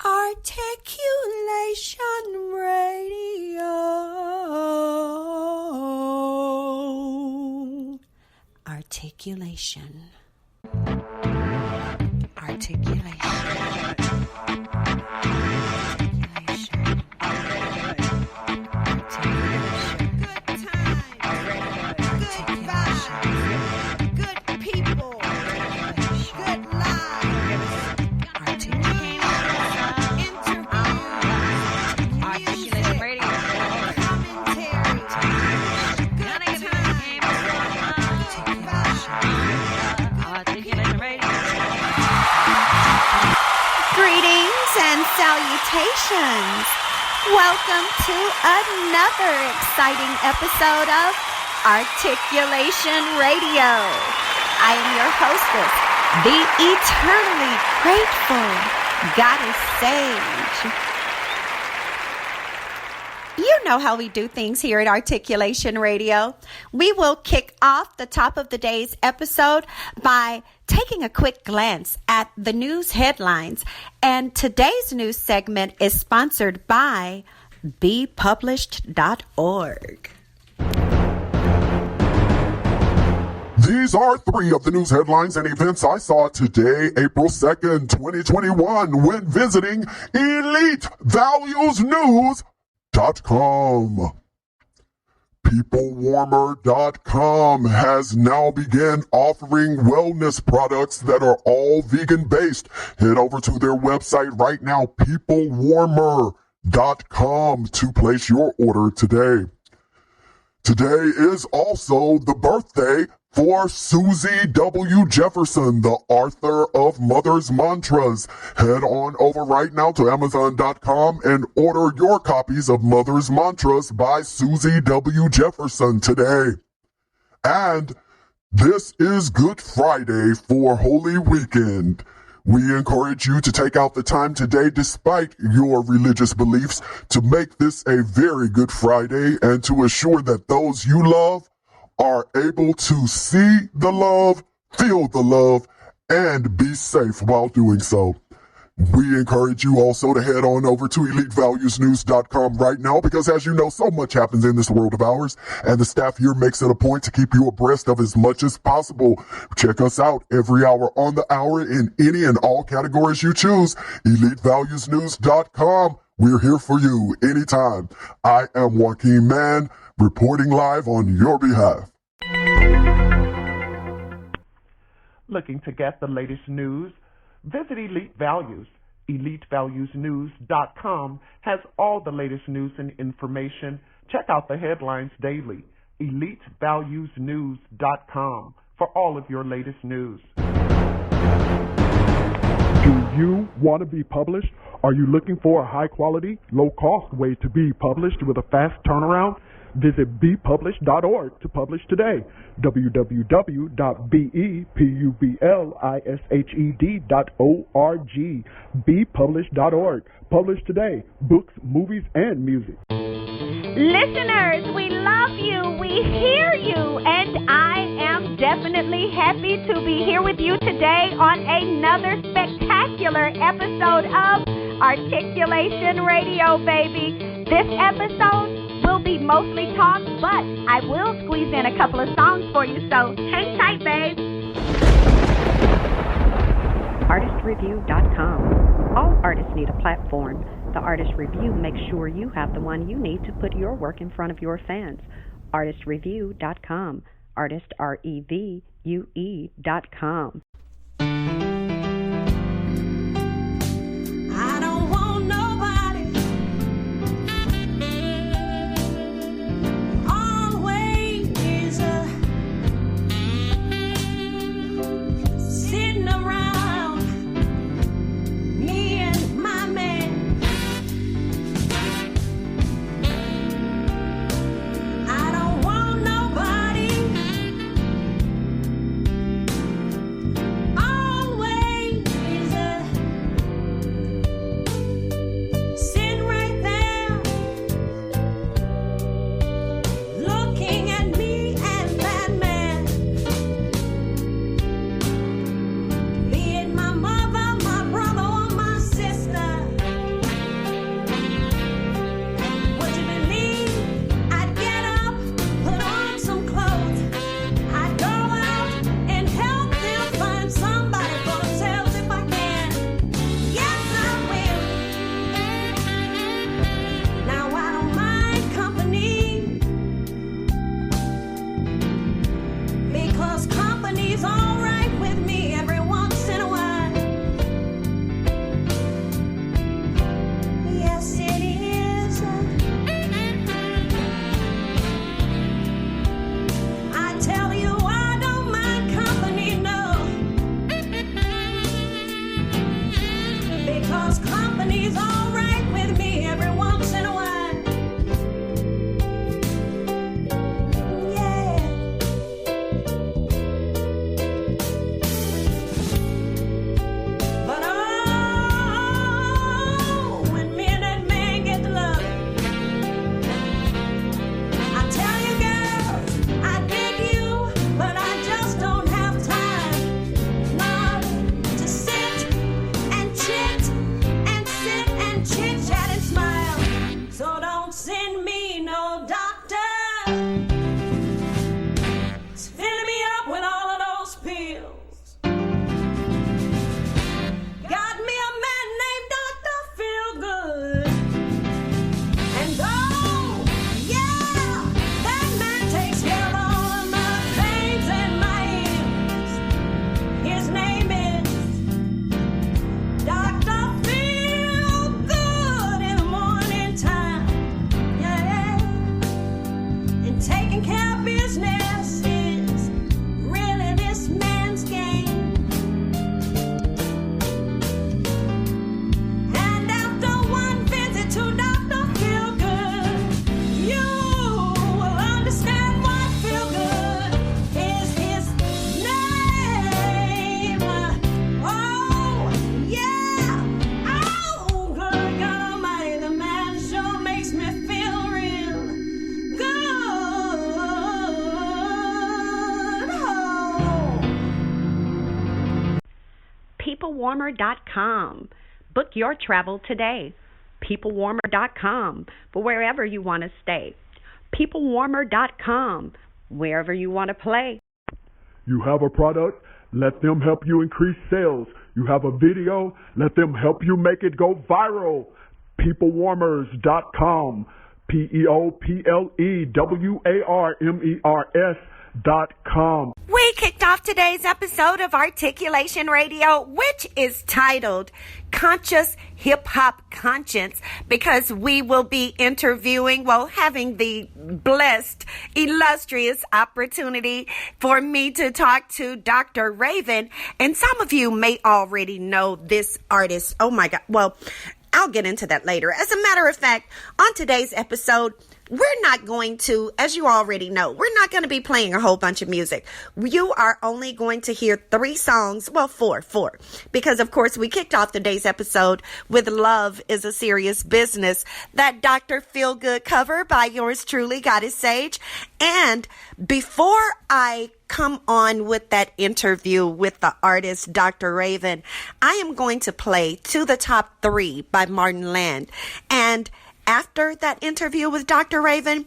Articulation Radio. Articulation. Salutations! Welcome to another exciting episode of Articulation Radio. I am your hostess, the eternally grateful Goddess Sage. You know how we do things here at Articulation Radio. We will kick off the top of the day's episode by taking a quick glance at the news headlines. And today's news segment is sponsored by bepublished.org. These are three of the news headlines and events I saw today, April 2nd, 2021, when visiting EliteValuesNews.com. PeopleWarmer.com has now begun offering wellness products that are all vegan-based. Head over to their website right now, PeopleWarmer.com, to place your order today. Today is also the birthday for Susie W. Jefferson, the author of Mother's Mantras. Head on over right now to Amazon.com and order your copies of Mother's Mantras by Susie W. Jefferson today. And this is Good Friday for Holy Weekend. We encourage you to take out the time today, despite your religious beliefs, to make this a very good Friday and to assure that those you love are able to see the love, feel the love, and be safe while doing so. We encourage you also to head on over to EliteValuesNews.com right now, because as you know, so much happens in this world of ours, and the staff here makes it a point to keep you abreast of as much as possible. Check us out every hour on the hour in any and all categories you choose. EliteValuesNews.com. We're here for you anytime. I am Joaquin Mann, reporting live on your behalf. Looking to get the latest news? Visit Elite Values. EliteValuesNews.com has all the latest news and information. Check out the headlines daily. EliteValuesNews.com for all of your latest news. Do you want to be published? Are you looking for a high-quality, low-cost way to be published with a fast turnaround? Visit bepublished.org to publish today. www.bepublished.org. bepublished.org. Publish today. Books, movies, and music. Listeners, we love you, we hear you, and I am definitely happy to be here with you today on another spectacular episode of Articulation Radio, baby. This episode will be mostly talk, but I will squeeze in a couple of songs for you, so hang tight, babe. ArtistReview.com. All artists need a platform. The Artist Review makes sure you have the one you need to put your work in front of your fans. ArtistReview.com. Artist, REVUE.com. I don't want nobody always sitting around me and my man. I don't want nobody always because company's all right with me every once in a while. Yeah. But oh, when me and that man get to love, I tell you girls, I dig you, but I just don't have time, no, to sit and chit and sit and chit chat and smile. So don't send me no doctor. It's filling me up with all of those pills. Got me a man named Dr. Feelgood. And oh, yeah, that man takes care of all of my pains and my ills. His name is Dr. Feelgood in the morning time. Yeah. And taking care of business is really this man's game. And after one visit to Dr. Feelgood, you will understand why Feelgood is his name. Oh, yeah. Oh, good God Almighty, the man sure makes me feel real good. Oh. PeopleWarmer.com. Book your travel today. PeopleWarmer.com for wherever you want to stay. PeopleWarmer.com, wherever you want to play. You have a product? Let them help you increase sales. You have a video? Let them help you make it go viral. PeopleWarmers.com. PeopleWarmers.com. We kicked off today's episode of Articulation Radio, which is titled Conscious Hip Hop Conscience, because we will be interviewing, having the blessed, illustrious opportunity for me to talk to Dr. Ravan. And some of you may already know this artist. Oh my God. Well, I'll get into that later. As a matter of fact, on today's episode, we're not going to, as you already know, we're not going to be playing a whole bunch of music. You are only going to hear 3 songs, four, because of course we kicked off today's episode with Love is a Serious Business, that Dr. Feelgood cover by yours truly, Goddess Sage. And before I come on with that interview with the artist, Dr. Ravan, I am going to play To the Top 3 by Martin Land. And after that interview with Dr. Ravan,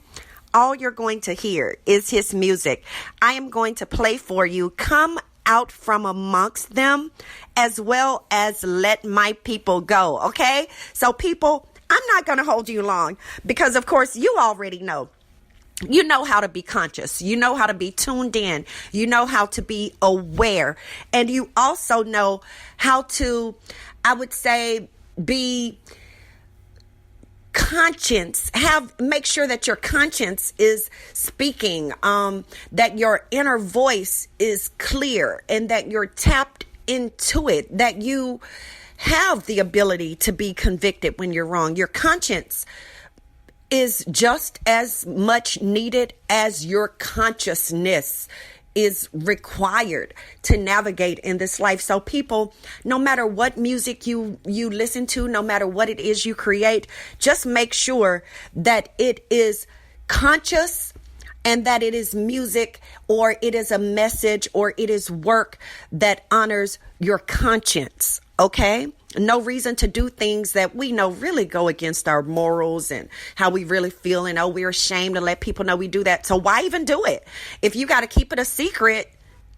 all you're going to hear is his music. I am going to play for you Come Out From Amongst Them, as well as Let My People Go, okay? So people, I'm not going to hold you long because, of course, you already know. You know how to be conscious. You know how to be tuned in. You know how to be aware. And you also know how to, I would say, be make sure that your conscience is speaking, that your inner voice is clear and that you're tapped into it, that you have the ability to be convicted when you're wrong. Your conscience is just as much needed as your consciousness is required to navigate in this life. So people, no matter what music you listen to, no matter what it is you create, just make sure that it is conscious and that it is music, or it is a message, or it is work that honors your conscience. Okay? No reason to do things that we know really go against our morals and how we really feel, and we're ashamed to let people know we do that. So why even do it? If you got to keep it a secret,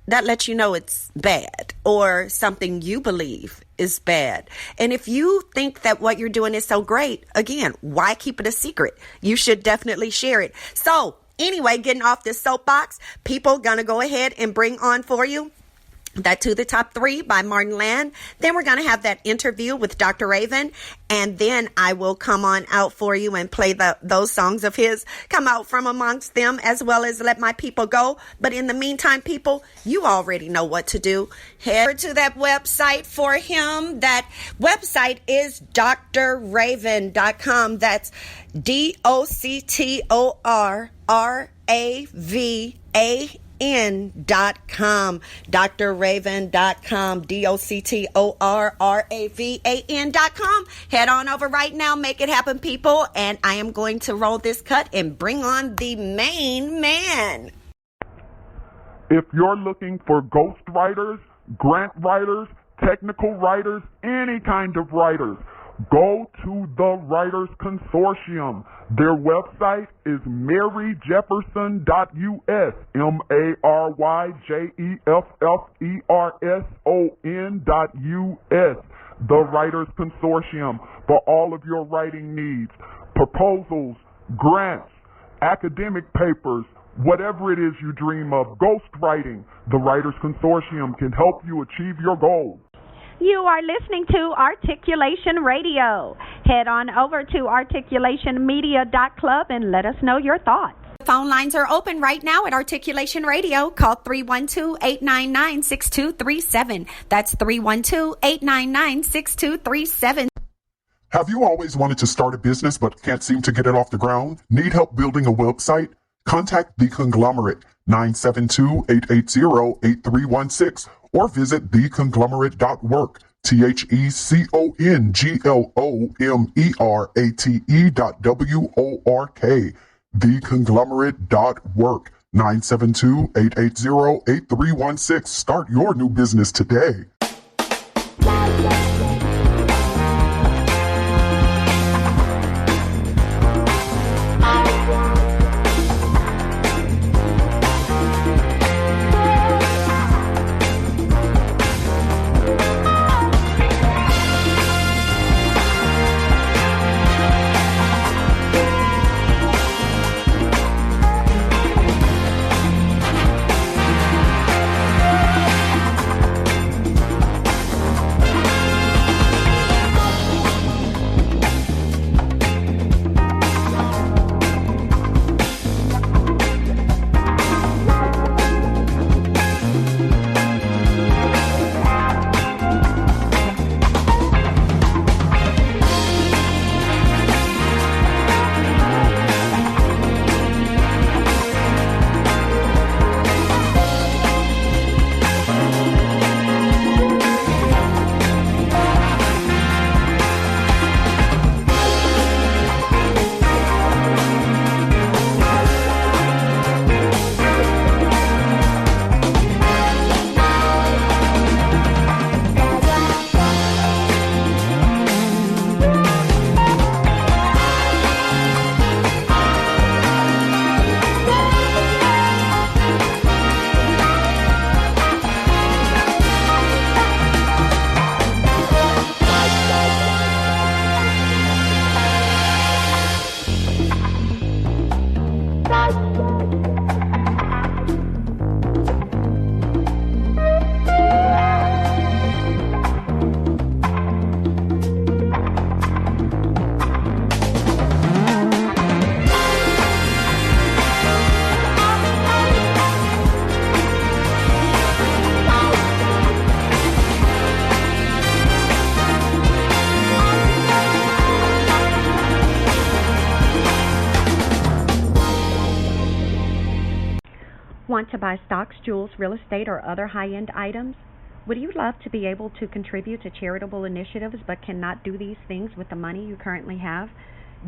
that lets you know it's bad or something you believe is bad. And if you think that what you're doing is so great, again, why keep it a secret? You should definitely share it. So anyway, getting off this soapbox, people gonna go ahead and bring on for you that To the Top 3 by Martin Land. Then we're going to have that interview with Dr. Ravan. And then I will come on out for you and play those songs of his, come out from amongst them, as well as Let My People Go. But in the meantime, people, you already know what to do. Head to that website for him. That website is drravan.com. That's DoctorRavan.com, drravan.com, DoctorRavan.com. Head on over right now, make it happen, people, and I am going to roll this cut and bring on the main man. If you're looking for ghost writers, grant writers, technical writers, any kind of writers, go to the Writers Consortium. Their website is maryjefferson.us, MaryJefferson.us, the Writers Consortium, for all of your writing needs, proposals, grants, academic papers, whatever it is you dream of, ghostwriting. The Writers Consortium can help you achieve your goals. You are listening to Articulation Radio. Head on over to articulationmedia.club and let us know your thoughts. Phone lines are open right now at Articulation Radio. Call 312-899-6237. That's 312-899-6237. Have you always wanted to start a business but can't seem to get it off the ground? Need help building a website? Contact The Conglomerate, 972-880-8316, or visit theconglomerate.work, theconglomerate.work, theconglomerate.work, 972-880-8316. Start your new business today. Want to buy stocks, jewels, real estate, or other high-end items? Would you love to be able to contribute to charitable initiatives but cannot do these things with the money you currently have?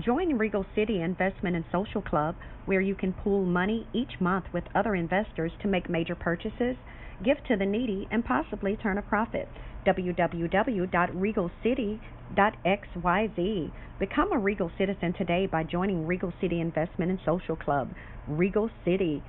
Join Regal City Investment and Social Club, where you can pool money each month with other investors to make major purchases, give to the needy, and possibly turn a profit. www.regalcity.xyz. Become a Regal citizen today by joining Regal City Investment and Social Club. regalcity.xyz.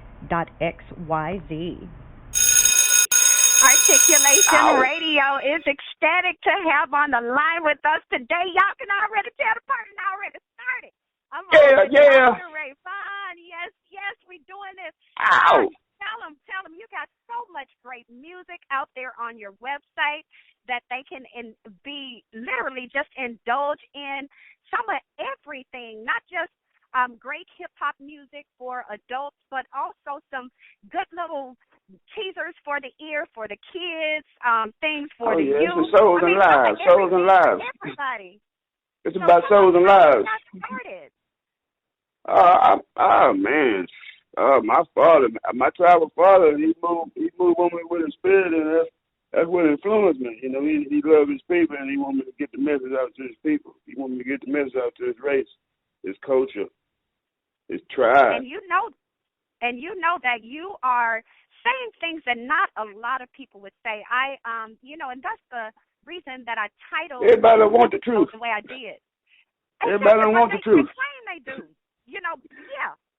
Articulation Radio is ecstatic to have on the line with us today. Y'all can already tell the party already started. I'm on with Dr. Ravan. Yes, we're doing this. Ow. Tell tell them you got so much great music out there on your website that they can be literally just indulge in some of everything, not just great hip hop music for adults, but also some good little teasers for the ear for the kids, things for the youth. It's souls and lives, souls and lives. Everybody. It's about souls and lives. Man. My father, my tribal father, he moved on me with his spirit, and that's what influenced me. You know, he loved his people, and he wanted me to get the message out to his people. He wanted me to get the message out to his race, his culture, his tribe. And you know that you are saying things that not a lot of people would say. And that's the reason that I titled Everybody want the truth the way I did. Everybody don't want the truth. They claim they do. Yeah.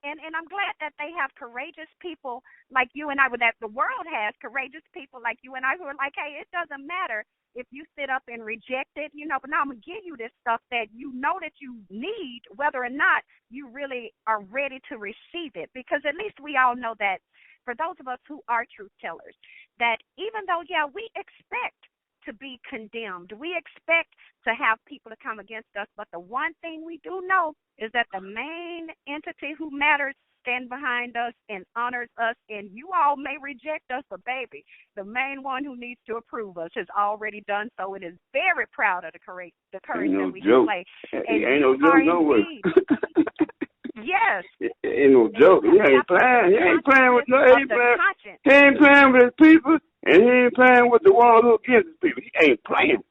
And I'm glad that they have courageous people like you and I, that the world has courageous people like you and I who are like, hey, it doesn't matter if you sit up and reject it, but now I'm going to give you this stuff that you know that you need, whether or not you really are ready to receive it. Because at least we all know that for those of us who are truth tellers, that even though, we expect to be condemned, we expect to have people to come against us, but the one thing we do know is that the main entity who matters stand behind us and honors us, and you all may reject us, but baby, the main one who needs to approve us has already done so and is very proud of the courage that we display. Ain't no joke nowhere. Yes. Ain't no joke. He ain't playing. He ain't playing with He ain't playing with his people, and he ain't playing with the ones who against his people. He ain't playing.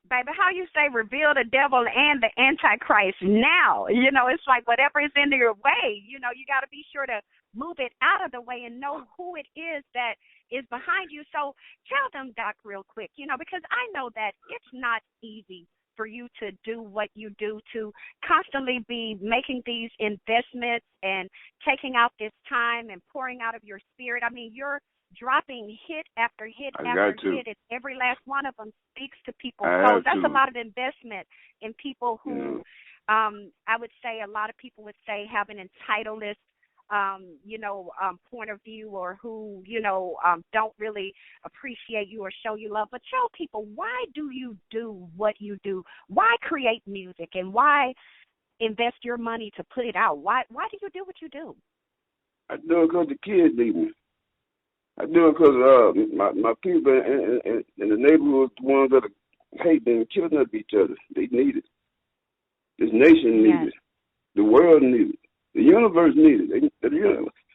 Baby, how you say reveal the devil and the Antichrist now? It's like whatever is in your way, you got to be sure to move it out of the way and know who it is that is behind you. So tell them, Doc, real quick, because I know that it's not easy for you to do what you do, to constantly be making these investments and taking out this time and pouring out of your spirit. I mean, you're dropping hit after hit after hit, and every last one of them speaks to people's souls. That's a lot of investment in people who, I would say, a lot of people would say have an entitlist, point of view, or who, don't really appreciate you or show you love. But tell people, why do you do what you do? Why create music, and why invest your money to put it out? Why do you do what you do? I do it because the kids need me. I do it because my people in the neighborhood, the ones that are hating and killing up each other, they need it. This nation needs it. The world needs it. The universe needs it.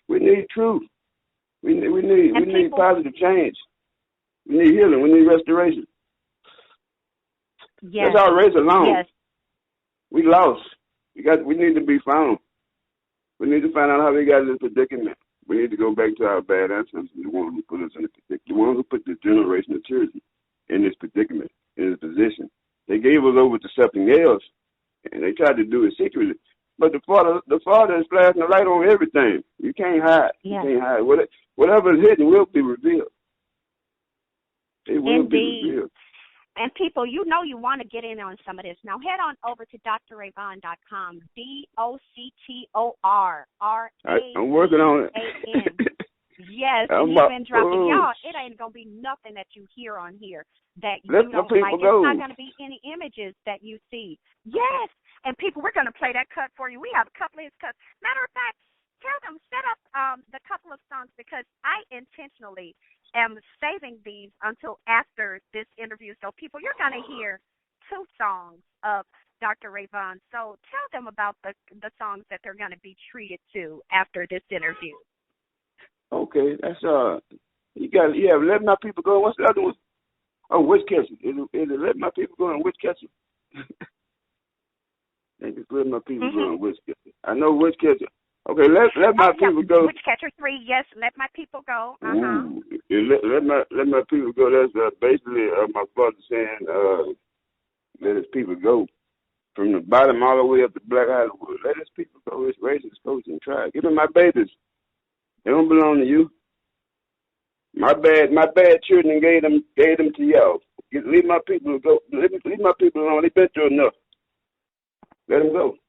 We need truth. We need positive change. We need healing. We need restoration. Yes. That's our race alone. Yes. We lost. We need to be found. We need to find out how we got in this predicament. We need to go back to our bad ancestors, the ones who put us in the predicament, the ones who put this generation of children in this predicament, in this position. They gave us over to something else, and they tried to do it secretly. But the Father is flashing the light on everything. You can't hide. Yeah. You can't hide. Whatever is hidden will be revealed. It will be revealed. And people, you want to get in on some of this. Now head on over to drravan.com, DOCTOR. I'm working on it. Yes, and you've been dropping. Y'all, it ain't going to be nothing that you hear on here that you don't like. It's not going to be any images that you see. Yes, and people, we're going to play that cut for you. We have a couple of his cuts. Matter of fact, tell them, set up the couple of songs, because I intentionally am saving these until after this interview. So people, you're going to hear 2 songs of Dr. Ravan. So tell them about the songs that they're going to be treated to after this interview. Okay, that's Let My People Go. What's the other one? Oh, Witch Catcher. Is it Let My People Go and Witch Catcher? I think it's Let My People Go and Witch Catcher. I know Witch Catcher. Okay, let my people go. Witch Catcher 3, yes, Let My People Go. Let my people go. That's basically my father saying, let his people go. From the bottom all the way up to Black Hollywood. Let his people go. It's racist, coach, and tribe. Give them my babies. They don't belong to you. My bad children gave them to y'all. Leave my people go. Leave my people alone. They've been through enough. Let them go.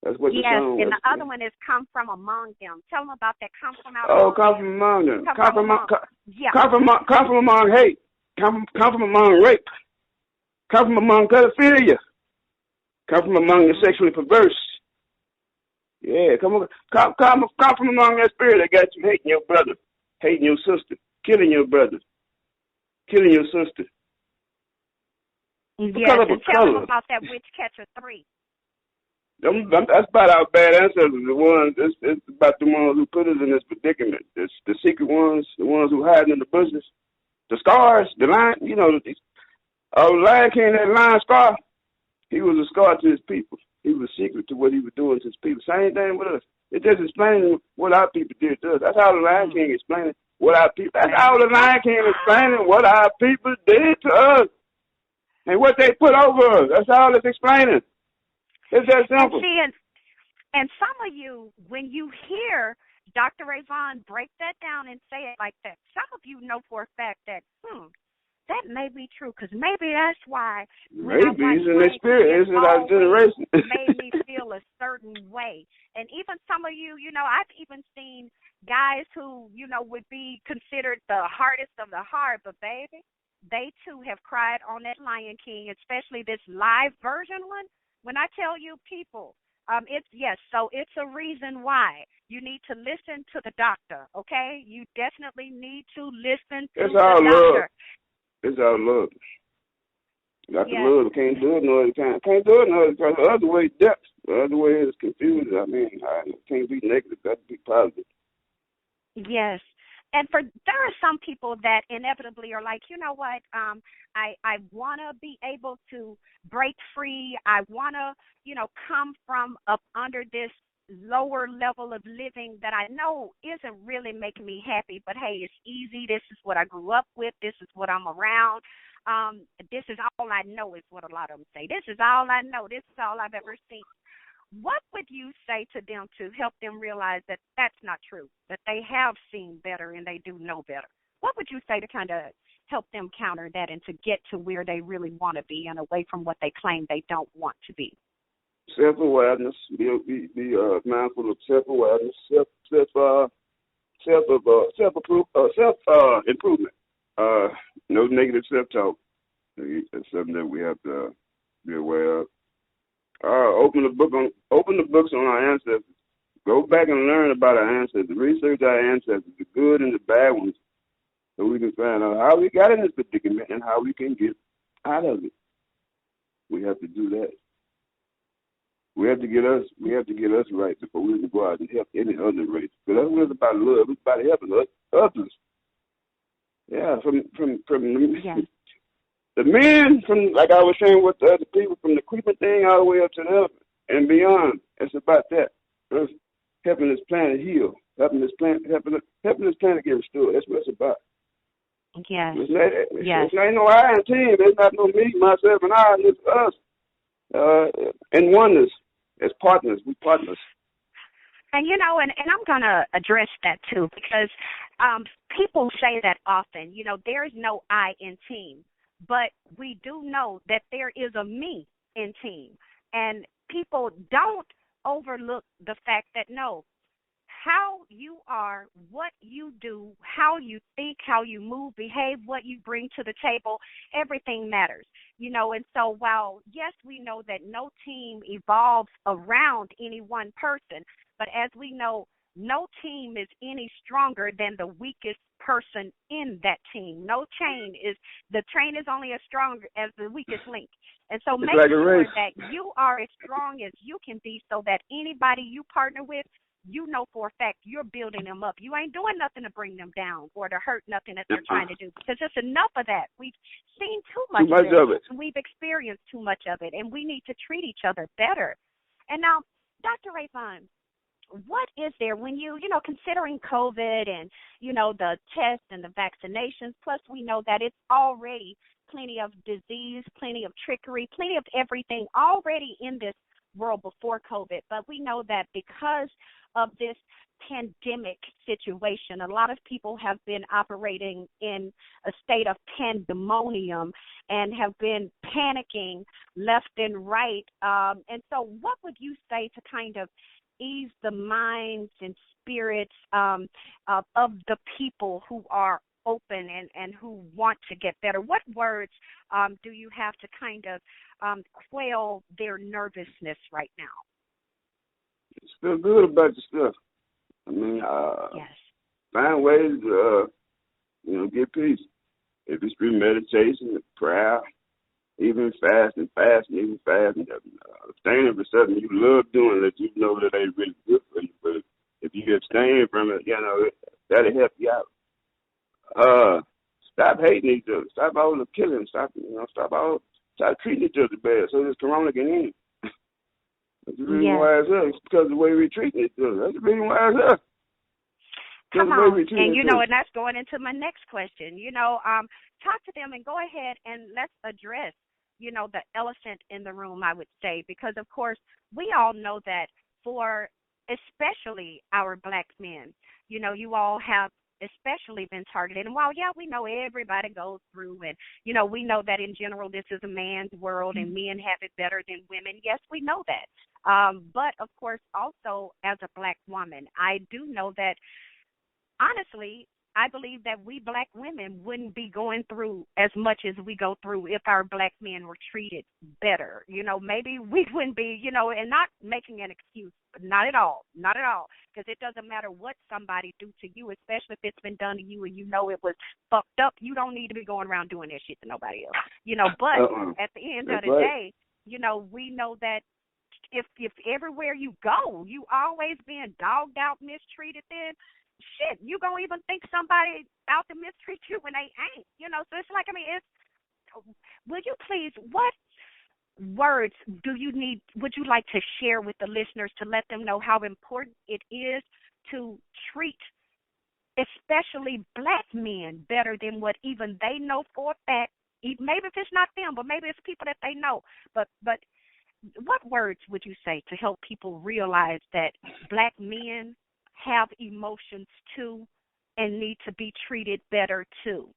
That's what the Yes, song and was. the other one is come from among them. Tell them about that. Come from out Oh, among come them. from among them. Come Come from from among. among, Yeah. come from among hate. Come from among rape. Come from among pedophilia. Come from among the sexually perverse. Yeah, come from among that spirit that got you hating your brother, hating your sister, killing your brother, killing your sister. Yes, Color and for tell them color. about that Witch Catcher 3. That's about our bad ancestors. The ones, it's about the ones who put us in this predicament. It's the secret ones, the ones who hide in the bushes, the scars, the lion. You know, Lion King, that lion scar. He was a scar to his people. He was a secret to what he was doing to his people. Same thing with us. It just explaining what our people did to us. That's how the Lion King explaining what our people. That's how the Lion King explaining what our people did to us and what they put over us. That's all it's explaining. It's that simple. And see, and some of you, when you hear Dr. Ravan break that down and say it like that, some of you know for a fact that, that may be true, because maybe that's why when Maybe I it's in their spirit. It's in our generation. made me feel a certain way. And even some of you, I've even seen guys who, would be considered the hardest of the hard, but baby, they too have cried on that Lion King, especially this live version one. When I tell you people, so it's a reason why you need to listen to the doctor, okay? You definitely need to listen to It's the all doctor. love. It's all love. Dr. Yes. Love can't do it no other time. Can't do it no other time. The other way is depth. The other way is confused. I mean, I can't be negative. Got to be positive. Yes. And there are some people that inevitably are like, you know what, I want to be able to break free. I want to, come from up under this lower level of living that I know isn't really making me happy. But, hey, it's easy. This is what I grew up with. This is what I'm around. This is all I know is what a lot of them say. This is all I know. This is all I've ever seen. What would you say to them to help them realize that that's not true, that they have seen better and they do know better? What would you say to kind of help them counter that and to get to where they really want to be and away from what they claim they don't want to be? Self-awareness. Be mindful of self-awareness, self-improvement. No negative self-talk. That's something that we have to be aware of. Open the books on our ancestors. Go back and learn about our ancestors. Research our ancestors, the good and the bad ones, so we can find out how we got in this predicament and how we can get out of it. We have to do that. We have to get us right before we can go out and help any other race. Because that's what it's about love. It's about helping others. Yeah, from the men, from like I was saying with the other people, from the creeping thing all the way up to the other and beyond. It's about that. It's helping this planet heal, helping this planet get restored. That's what it's about. Yes. It's not no I and team. It's not no me, myself, and I. It's us. And oneness as partners. We partners. And, and I'm going to address that, too, because people say that often. There is no I in team. But we do know that there is a me in team. And people don't overlook the fact that, no, how you are, what you do, how you think, how you move, behave, what you bring to the table, everything matters. And so while, yes, we know that no team evolves around any one person, but as we know, no team is any stronger than the weakest person in that team. The train is only as strong as the weakest link. And so make sure that you are as strong as you can be so that anybody you partner with, you know for a fact you're building them up. You ain't doing nothing to bring them down or to hurt nothing that they're trying to do, because it's enough of that. We've seen too much of it. We've experienced too much of it, and we need to treat each other better. And now, Dr. Ravan, what is there when considering COVID and, the tests and the vaccinations, plus we know that it's already plenty of disease, plenty of trickery, plenty of everything already in this world before COVID, but we know that because of this pandemic situation, a lot of people have been operating in a state of pandemonium and have been panicking left and right. And so what would you say to kind of ease the minds and spirits of the people who are open and who want to get better? What words do you have to kind of quell their nervousness right now? Just feel good about your stuff. I mean, Yes. find ways to, get peace. If it's through meditation, prayer, even fasting, abstaining for something you love doing that you know that ain't really good for you. But if you abstain from it, that'll help you out. Stop hating each other. Stop all the killing. Stop treating each other bad so this corona can end. That's the reason why it's us. It's because of the way we're treating each other. That's the reason why it's us. Come on, and and that's going into my next question. Talk to them and go ahead and let's address, the elephant in the room, I would say, because of course we all know that for especially our black men, you all have especially been targeted. And while, we know everybody goes through and, we know that in general this is a man's world and men have it better than women. Yes, we know that. But, of course, also as a black woman, I do know that, honestly, I believe that we black women wouldn't be going through as much as we go through if our black men were treated better. Maybe we wouldn't be, and not making an excuse, but not at all, because it doesn't matter what somebody do to you, especially if it's been done to you and it was fucked up. You don't need to be going around doing that shit to nobody else, but at the end of the day, we know that if everywhere you go, you always being dogged out, mistreated, then shit, you gonna even think somebody out to mistreat you when they ain't, so it's like, will you please, what words would you like to share with the listeners to let them know how important it is to treat especially black men better than what even they know for a fact? Maybe if it's not them, but maybe it's people that they know, but what words would you say to help people realize that black men have emotions too and need to be treated better too?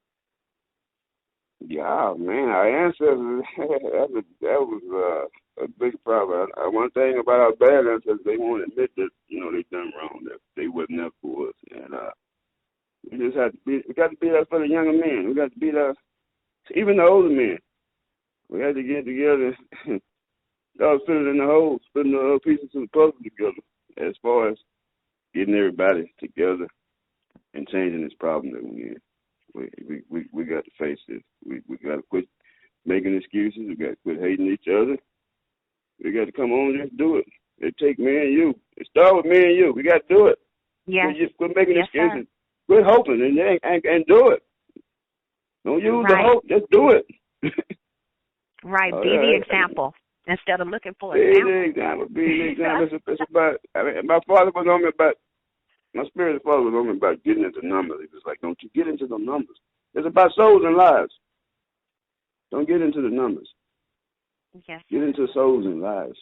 Yeah, man, our ancestors, that was a big problem. One thing about our bad ancestors, they won't admit that, they done wrong, that they wasn't there for us. And we just we got to be there for the younger men. We got to be there, even the older men. We had to get together and start filling the pieces of the puzzle together as far as getting everybody together and changing this problem that we're in. We got to face this. We got to quit making excuses. We got to quit hating each other. We got to come on and just do it. It take me and you. It start with me and you. We got to do it. Yeah. Quit making excuses. Quit hoping and do it. Don't use the hope. Just do it. Right. Be the example instead of looking for an example. Be the example. It's about. My father was on me about. My spiritual father was on me about getting into numbers. He was like, "Don't you get into the numbers? It's about souls and lives. Don't get into the numbers. Yes. Get into souls and lives."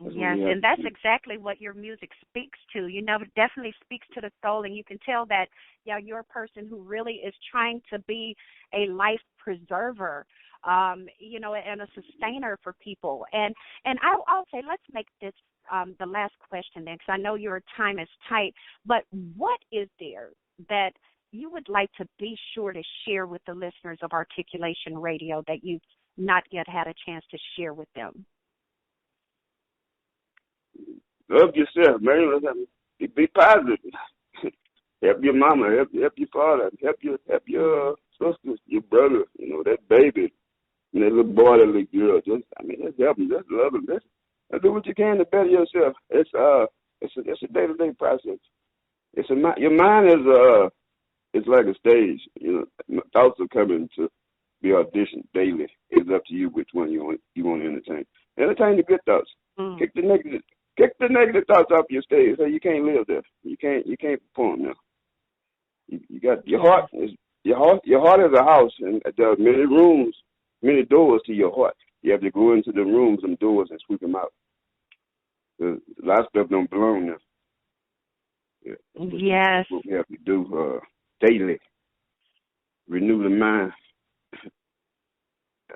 Yes, and that's exactly what your music speaks to. It definitely speaks to the soul, and you can tell that, you're a person who really is trying to be a life preserver, and a sustainer for people. And I'll say, let's make this the last question then, because I know your time is tight. But what is there that you would like to be sure to share with the listeners of Articulation Radio that you've not yet had a chance to share with them? Love yourself, man. Be positive. Help your mama. Help your father. Help your sisters, your brother. That baby, and that little boy, that little girl. Just help them. Just love them. Just do what you can to better yourself. It's a day-to-day process. Your mind is it's like a stage. Thoughts are coming to be auditioned daily. It's up to you which one you want to entertain. Entertain the good thoughts. Kick the negative thoughts off your stage. So you can't live there. You can't perform now. You got your heart. Your heart is a house, and there are many rooms, many doors to your heart. You have to go into the rooms, them doors, and sweep them out. A lot of stuff don't belong there. Yes. That's what we have to do daily. Renew the mind.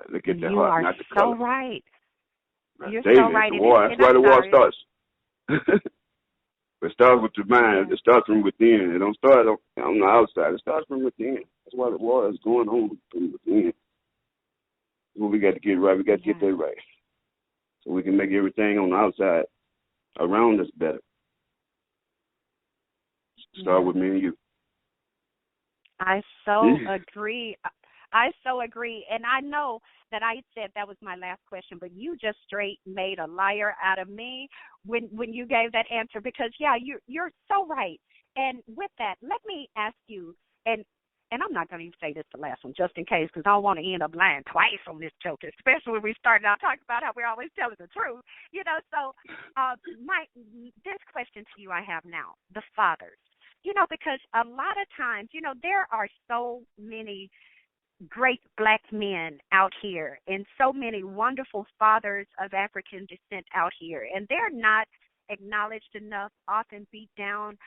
Look at the You heart, are not the so color. right. You're Daily, so right. the war. And That's why the war sorry. starts. It starts with the mind. Yeah. It starts from within. It don't start on the outside. It starts from within. That's why the war is going on from within. Well, we got to get right. We got to get that right, so we can make everything on the outside around us better. Start with me and you. I so agree. I so agree. And I know that I said that was my last question, but you just straight made a liar out of me when you gave that answer because, yeah, you're so right. And with that, let me ask you, and I'm not going to even say this the last one just in case because I don't want to end up lying twice on this joke, especially when we started out talking about how we're always telling the truth. You know, so this question to you I have now, the fathers. You know, because a lot of times, you know, there are so many great black men out here and so many wonderful fathers of African descent out here, and they're not acknowledged enough, often beat down,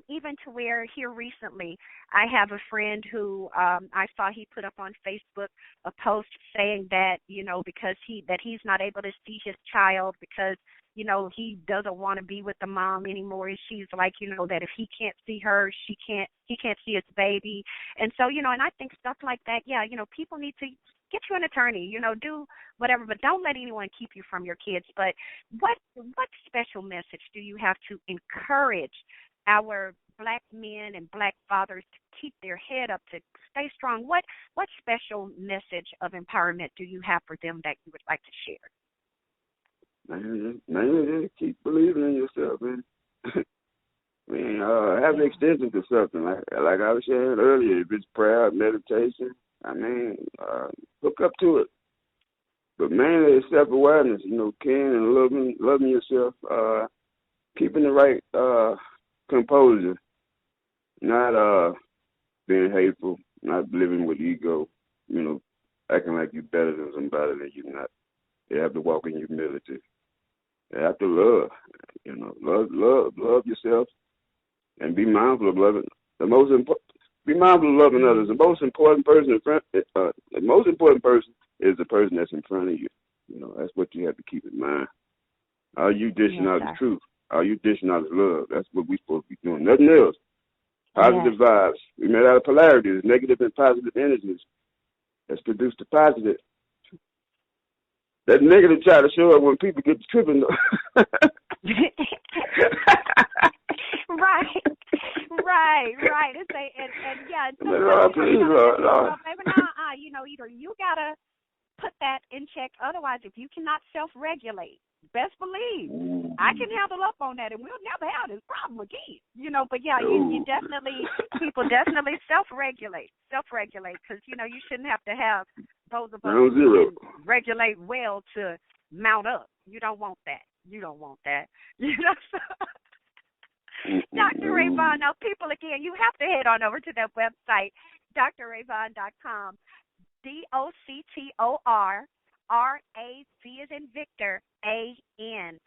even to where here recently I have a friend who I saw he put up on Facebook a post saying that, you know, because he's not able to see his child because, you know, he doesn't want to be with the mom anymore, and she's like, you know, that if he can't see her, he can't see his baby. And so, you know, and I think stuff like that, yeah, you know, people need to get you an attorney, you know, do whatever, but don't let anyone keep you from your kids. But what special message do you have to encourage our black men and black fathers to keep their head up, to stay strong? What special message of empowerment do you have for them that you would like to share? Man, just keep believing in yourself, man. Have an extension to something. Like I was saying earlier, if it's prayer, meditation, hook up to it. But mainly it's self-awareness, you know, caring and loving yourself, keeping the right composure, not being hateful, not living with ego, you know, acting like you're better than somebody that you're not. You have to walk in humility. You have to love, you know, love yourself, and be mindful of loving. Be mindful of loving others. The most important person is the person that's in front of you. You know, that's what you have to keep in mind. Are you dishing out the truth? Are you dishing out the love? That's what we're supposed to be doing. Nothing else. Positive vibes. We made out of polarities, negative and positive energies. Let's produce the positive. That negative try to show up when people get to tripping. Right. You know, either you gotta put that in check. Otherwise, if you cannot self-regulate, best believe I can handle up on that, and we'll never have this problem again. You know, but yeah, you definitely, people definitely self-regulate, because you know you shouldn't have to have those of us who can regulate well to mount up. You don't want that. You know. So, Dr. Ravan, now people, again, you have to head on over to that website, drravan.com, DOCTORRAV as in Victor, AN,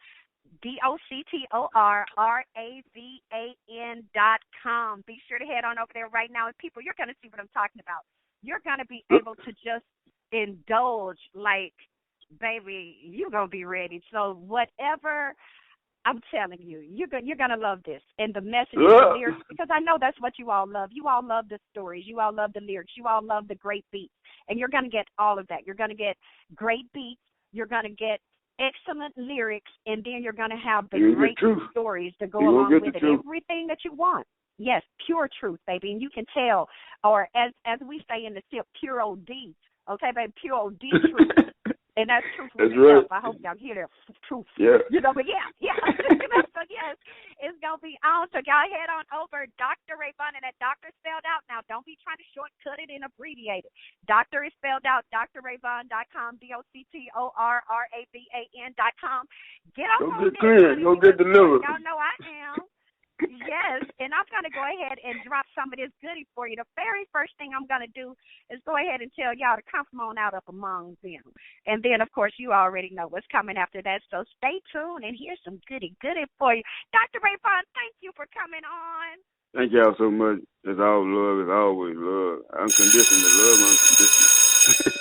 DOCTORRAVAN.com. Be sure to head on over there right now. And people, you're going to see what I'm talking about. You're going to be able to just indulge like, baby, you're going to be ready. So whatever, I'm telling you, you're going to love this. And the message, the lyrics, because I know that's what you all love. You all love the stories. You all love the lyrics. You all love the great beats. And you're going to get all of that. You're going to get great beats. You're going to get excellent lyrics. And then you're going to have the great stories to go along with it. Everything that you want. Yes, pure truth, baby. And you can tell, or as we say in the SIP, pure OD. Okay, baby, pure OD truth. And that's truth for yourself. I hope y'all hear that truth. Yeah. You know, but yeah. So yes, it's going to be on. So y'all head on over Dr. Ravan, and that doctor spelled out. Now, don't be trying to shortcut it and abbreviate it. Doctor is spelled out, drravan.com, DOCTORRAVAN.com. Get on Go get clear. Go get delivered. Y'all know I am. Yes, and I'm going to go ahead and drop some of this goodie for you. The very first thing I'm going to do is go ahead and tell y'all to come on out up among them. And then, of course, you already know what's coming after that, so stay tuned and here's some goodie for you. Dr. Ravan, thank you for coming on. Thank y'all so much. It's all love. It's always love. Unconditional love, unconditional.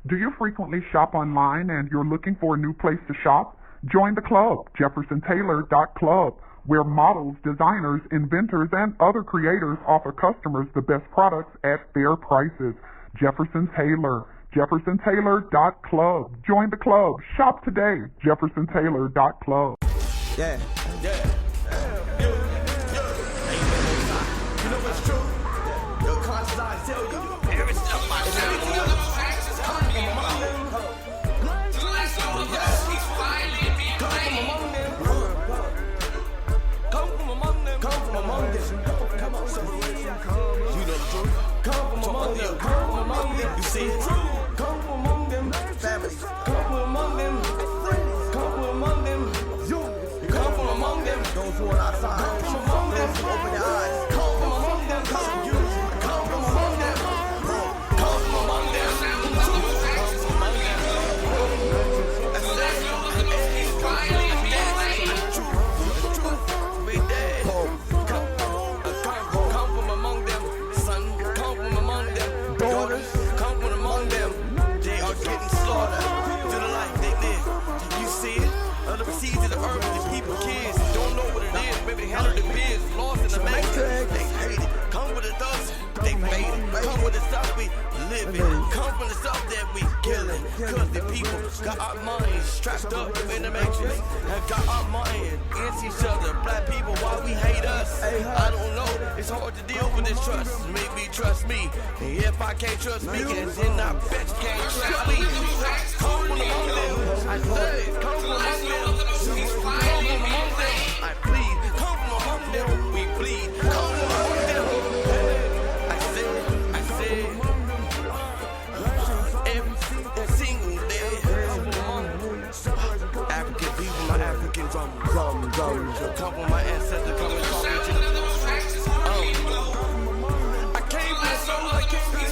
Do you frequently shop online and you're looking for a new place to shop? Join the club, JeffersonTaylor.club, where models, designers, inventors, and other creators offer customers the best products at fair prices. Jefferson Taylor, JeffersonTaylor.club. Join the club. Shop today, JeffersonTaylor.club. Yeah. You know what's true? Your conscious eyes tell you every step I take. Come from among them. Come from among them. Come from among them. Come on, separation. You know the truth. Come from among them. Come from among them. You see it? Come from among them. Families. Come from among them. Come from among them. You come from among them. Those who are outside. Come from among them. Open your eyes. Come from among them. Come from you. Come from among them. Come from among them. Come from among them. Come from among them. Son, come from among them. Daughters, come from among them. They are getting slaughtered to the life they live. You see it? Other seeds of the earth, the people, kids don't know what it is. Maybe they handle the biz, lost in the matrix. They hate it. Come with the thugs, they fade it. Come with the stuff we live in. Come from the stuff that we killing. Cause the people got our minds strapped up in the matrix. And got our mind against each other. Black people, why we hate us? I don't know. It's hard to deal with this trust. Make me trust me. And if I can't trust me, then I bet you can't trust me. Come from among them. I say, come from among them. Come from among them. I plead. Come from among them. We bleed. Come from among them. I said, every single day. African people, my African drum. Come from my ancestors, come and talk with you. I came from the soul, I came from the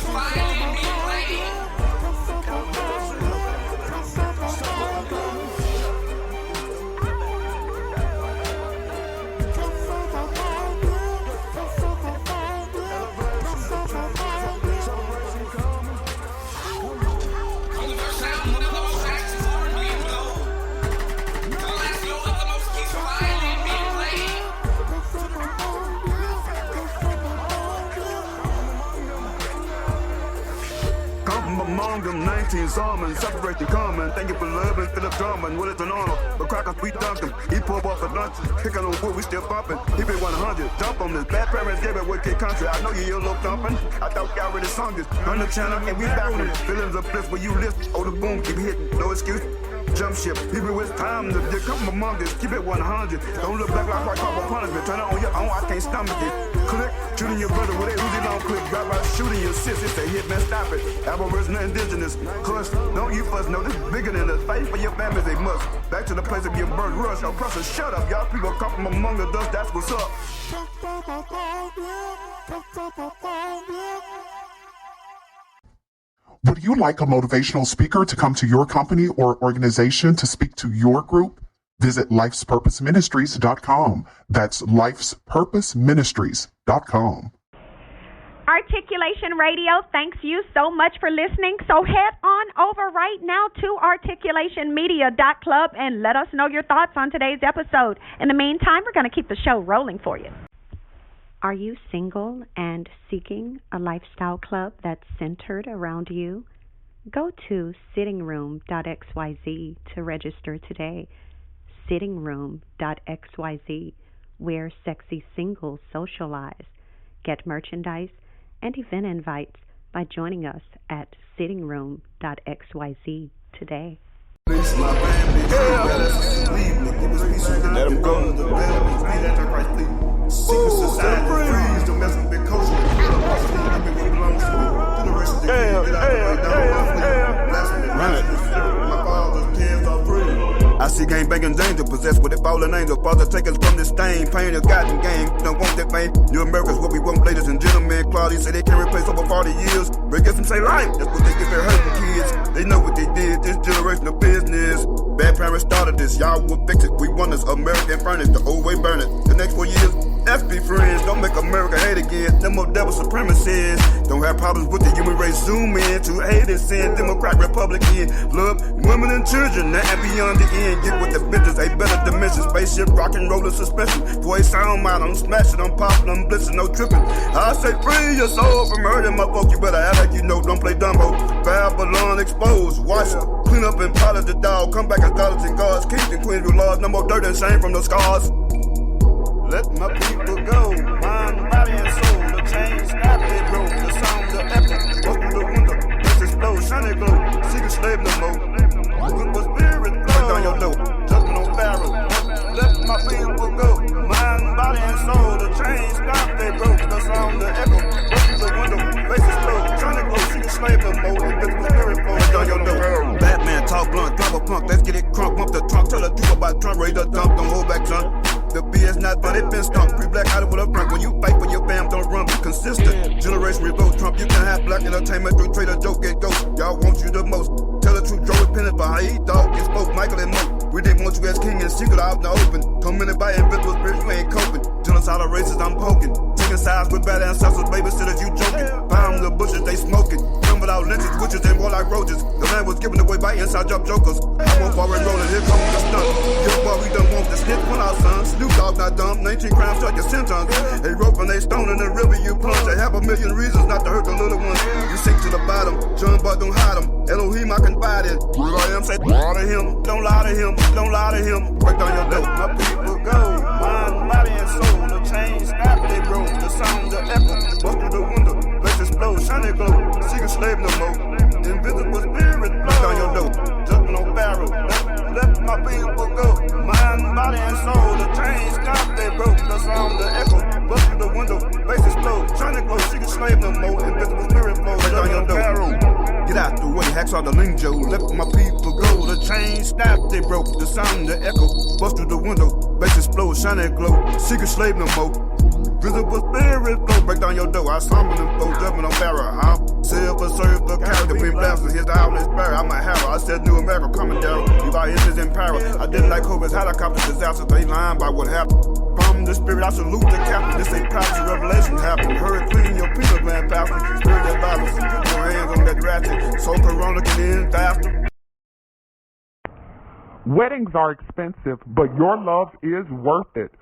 among them 19 Psalms, separation common. Thank you for loving Philip Drummond. What is an honor? But crackers, we dunked him. He pulled off the lunches, kicking on wood, we still bumping. He been 100, jump on this. Bad parents gave it wicked country. I know you little thumping. I thought y'all already sung this. On the channel, and we back on it. Feelings of bliss where you list. Oh, the boom, keep hitting. No excuse. Jump ship, people, it's time to come among us. Keep it 100. Don't look back like corporal punishment. Turn it on your own, I can't stomach it. Click, shooting your brother with a Uzi long clip. Drive by shooting your sis. It's a hit, man, stop it. Aboriginal, indigenous. Cause don't you fuss, no, this bigger than us. Fight for your families, they must. Back to the place of your birth, rush. Oppressor, shut up. Y'all people come from among the dust, that's what's up. Would you like a motivational speaker to come to your company or organization to speak to your group? Visit lifespurposeministries.com. That's lifespurposeministries.com. Articulation Radio, thanks you so much for listening. So head on over right now to articulationmedia.club and let us know your thoughts on today's episode. In the meantime, we're going to keep the show rolling for you. Are you single and seeking a lifestyle club that's centered around you? Go to sittingroom.xyz to register today. Sittingroom.xyz, where sexy singles socialize. Get merchandise and event invites by joining us at sittingroom.xyz today. Let him go. Secret society, freeze, domestic culture. My father's kids are free. I I see gang banging danger, possessed with a fallen angel. Father, take us from this stain. Pain is gotten game. Don't want that fame. New America's what we want, ladies and gentlemen. Claudia say they can replace over 40 years. But guess them say life. That's what they give their hurting kids. They know what they did. This generation of business. Bad parents started this. Y'all will fix it. We want this American furnace. The old way burn it. The next 4 years, let's be friends. Don't make America hate again. No more devil supremacists. Don't have problems with the human race. Zoom in to hate and sin. Democrat, Republican. Love women and children. Now and beyond the end. Get with the business. A better dimension. Spaceship, rock and roller suspension. Boy, sound mind. I'm smashing. I'm popping. I'm blitzing. No tripping. I say free your soul from hurting my folk. You better act like you know. Don't play dumbo. Babylon exposed. Wash up. Clean up and polish the dog. Come back as dollars and gods. Kings and queens with laws. No more dirt and shame from the scars. Let my people go, mind, body, and soul. The chains stop, they broke. The sound, the echo, walk through the window. Let's explode, shiny glow. Secret slave no more. Look what spirit blow down your door. Judgment on Pharaoh. Let my people go, mind, body, and soul. The chains stop, they broke. The sound, the echo, walk through the window. Let's explode, shiny glow. Secret slave no more. Invisible spirit flow down your door. Batman, talk blunt, drop a punk. Let's get it crunk, bump the trunk. Tell the truth about Trump, ready to dump. Don't hold back, son. The BS not fun, it been stumped. Pre-black out with a front. When you fight for your fam, don't run, be consistent. Generation revolt Trump, you can have black entertainment through trade a joke, get ghost. Y'all want you the most. Tell the truth, Joe is penning for how he dog and spoke, Michael and Mo. We didn't want you as king and secret out in the open. Come in and buy invisible spirits, you ain't coping. Genocidal races, I'm poking. Taking sides with bad ancestors, babysitters, you joking. Found the bushes, they smoking. Come without lynches, witches, and more like roaches. The land was given away by inside job jokers. I won't forward rolling, here comes the stunt. Your boy, we don't want the snitch, pull out son. Snoop Dogg not dumb, 19 crimes, start your sentence. They rope and they stone in the river, you plunge. They have a million reasons not to hurt the little ones. You sink to the bottom, John Bud don't hide them. Elohim I confide in. Real I am, say lie to him, don't lie to him, don't lie to him. Break down your door, my people go. Mind, body, and soul, the chains snap, they broke. The sound, the echo, bust through the window. Let's explode, shiny glow. Secret slave no more. Invisible spirit blow down your door. Judgment on Pharaoh. Let my people go. Mind, body, and soul. The chains stop, they broke. The sound, the echo, bust through the window. Face explode, shiny glow. Secret slave no more. Invisible spirit flow down your door. Get out the way, hacks out the lingo. Let my people go. The chains snap, they broke. The sound, the echo, bust through the window. Face explode, shiny glow. Secret slave no more. Visible spirit flow, break down your door. I summon them flow, judgment on Pharaoh. I'm silver, serve the character, between blasters. Here's the outlet barrier. I'm a harrow. I said New America coming down. Levi is in power. I didn't like COVID's helicopter disaster. They lying by what happened. From the spirit, I salute the captain. This ain't prophecy, revelation happened. Hurry, clean your peanut gland faster. Spirit that violence. Put your hands on that ratchet. So Corona can end faster. Weddings are expensive, but your love is worth it.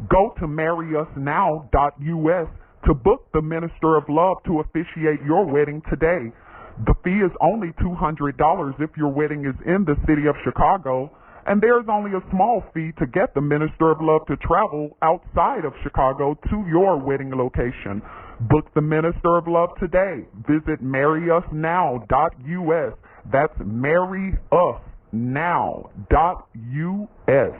Go to marryusnow.us to book the Minister of Love to officiate your wedding today. The fee is only $200 if your wedding is in the city of Chicago, and there's only a small fee to get the Minister of Love to travel outside of Chicago to your wedding location. Book the Minister of Love today. Visit marryusnow.us. That's marryusnow.us.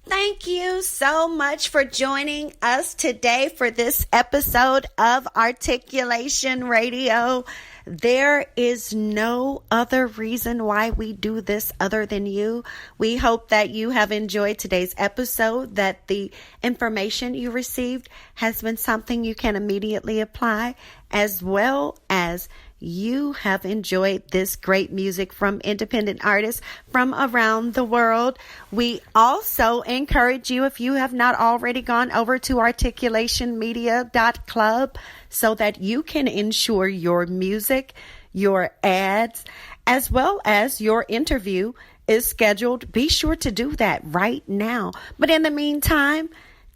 Thank you so much for joining us today for this episode of Articulation Radio. There is no other reason why we do this other than you. We hope that you have enjoyed today's episode, that the information you received has been something you can immediately apply, as well as you have enjoyed this great music from independent artists from around the world. We also encourage you, if you have not already gone over to articulationmedia.club so that you can ensure your music, your ads, as well as your interview is scheduled. Be sure to do that right now. But in the meantime,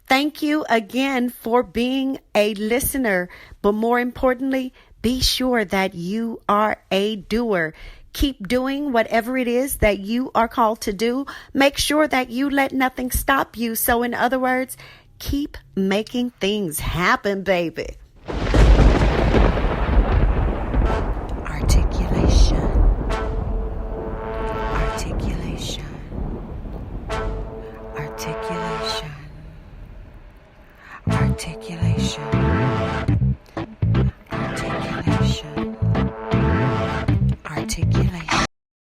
thank you again for being a listener. But more importantly, be sure that you are a doer. Keep doing whatever it is that you are called to do. Make sure that you let nothing stop you. So in other words, keep making things happen, baby. Articulation. Articulation. Articulation. Articulation.